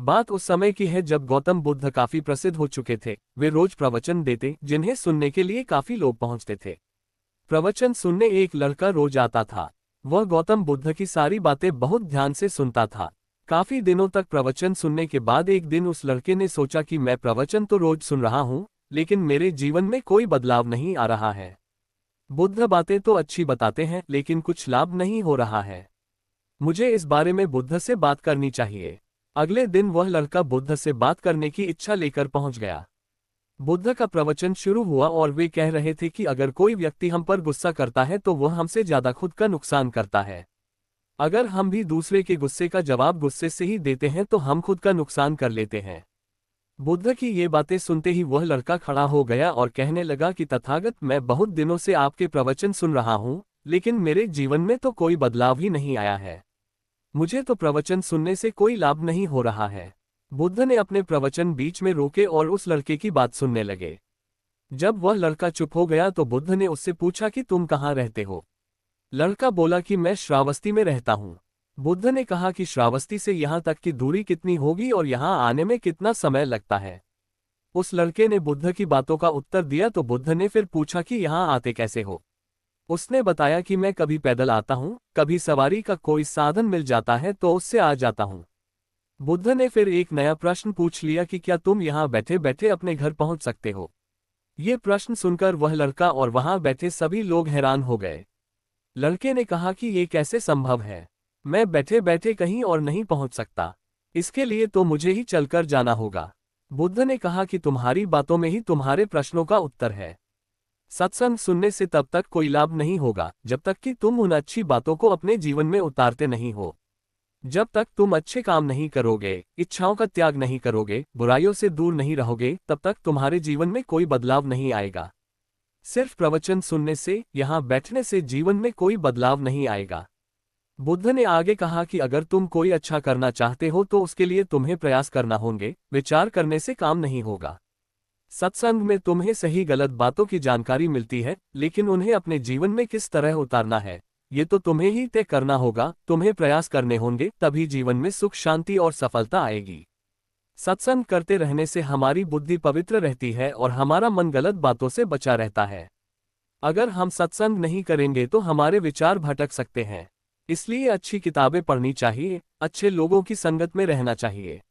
बात उस समय की है जब गौतम बुद्ध काफी प्रसिद्ध हो चुके थे। वे रोज प्रवचन देते, जिन्हें सुनने के लिए काफी लोग पहुंचते थे। प्रवचन सुनने एक लड़का रोज आता था। वह गौतम बुद्ध की सारी बातें बहुत ध्यान से सुनता था। काफी दिनों तक प्रवचन सुनने के बाद एक दिन उस लड़के ने सोचा कि मैं प्रवचन तो रोज सुन रहा हूँ, लेकिन मेरे जीवन में कोई बदलाव नहीं आ रहा है। बुद्ध बातें तो अच्छी बताते हैं, लेकिन कुछ लाभ नहीं हो रहा है। मुझे इस बारे में बुद्ध से बात करनी चाहिए। अगले दिन वह लड़का बुद्ध से बात करने की इच्छा लेकर पहुंच गया। बुद्ध का प्रवचन शुरू हुआ और वे कह रहे थे कि अगर कोई व्यक्ति हम पर गुस्सा करता है तो वह हमसे ज्यादा खुद का नुकसान करता है। अगर हम भी दूसरे के गुस्से का जवाब गुस्से से ही देते हैं तो हम खुद का नुकसान कर लेते हैं। बुद्ध की ये बातें सुनते ही वह लड़का खड़ा हो गया और कहने लगा कि तथागत, मैं बहुत दिनों से आपके प्रवचन सुन रहा हूँ, लेकिन मेरे जीवन में तो कोई बदलाव ही नहीं आया है। मुझे तो प्रवचन सुनने से कोई लाभ नहीं हो रहा है। बुद्ध ने अपने प्रवचन बीच में रोके और उस लड़के की बात सुनने लगे। जब वह लड़का चुप हो गया तो बुद्ध ने उससे पूछा कि तुम कहाँ रहते हो। लड़का बोला कि मैं श्रावस्ती में रहता हूँ। बुद्ध ने कहा कि श्रावस्ती से यहाँ तक की दूरी कितनी होगी और यहाँ आने में कितना समय लगता है। उस लड़के ने बुद्ध की बातों का उत्तर दिया तो बुद्ध ने फिर पूछा कि यहाँ आते कैसे हो। उसने बताया कि मैं कभी पैदल आता हूँ, कभी सवारी का कोई साधन मिल जाता है तो उससे आ जाता हूँ। बुद्ध ने फिर एक नया प्रश्न पूछ लिया कि क्या तुम यहाँ बैठे बैठे अपने घर पहुँच सकते हो। ये प्रश्न सुनकर वह लड़का और वहाँ बैठे सभी लोग हैरान हो गए। लड़के ने कहा कि ये कैसे संभव है, मैं बैठे बैठे कहीं और नहीं पहुँच सकता। इसके लिए तो मुझे ही चलकर जाना होगा। बुद्ध ने कहा कि तुम्हारी बातों में ही तुम्हारे प्रश्नों का उत्तर है। सत्संग सुनने से तब तक कोई लाभ नहीं होगा जब तक कि तुम उन अच्छी बातों को अपने जीवन में उतारते नहीं हो। जब तक तुम अच्छे काम नहीं करोगे, इच्छाओं का त्याग नहीं करोगे, बुराइयों से दूर नहीं रहोगे, तब तक तुम्हारे जीवन में कोई बदलाव नहीं आएगा। सिर्फ प्रवचन सुनने से, यहाँ बैठने से जीवन में कोई बदलाव नहीं आएगा। बुद्ध ने आगे कहा कि अगर तुम कोई अच्छा करना चाहते हो तो उसके लिए तुम्हें प्रयास करना होंगे, विचार करने से काम नहीं होगा। सत्संग में तुम्हें सही गलत बातों की जानकारी मिलती है, लेकिन उन्हें अपने जीवन में किस तरह उतारना है, ये तो तुम्हें ही तय करना होगा। तुम्हें प्रयास करने होंगे, तभी जीवन में सुख, शांति और सफलता आएगी। सत्संग करते रहने से हमारी बुद्धि पवित्र रहती है और हमारा मन गलत बातों से बचा रहता है। अगर हम सत्संग नहीं करेंगे तो हमारे विचार भटक सकते हैं। इसलिए अच्छी किताबें पढ़नी चाहिए, अच्छे लोगों की संगत में रहना चाहिए।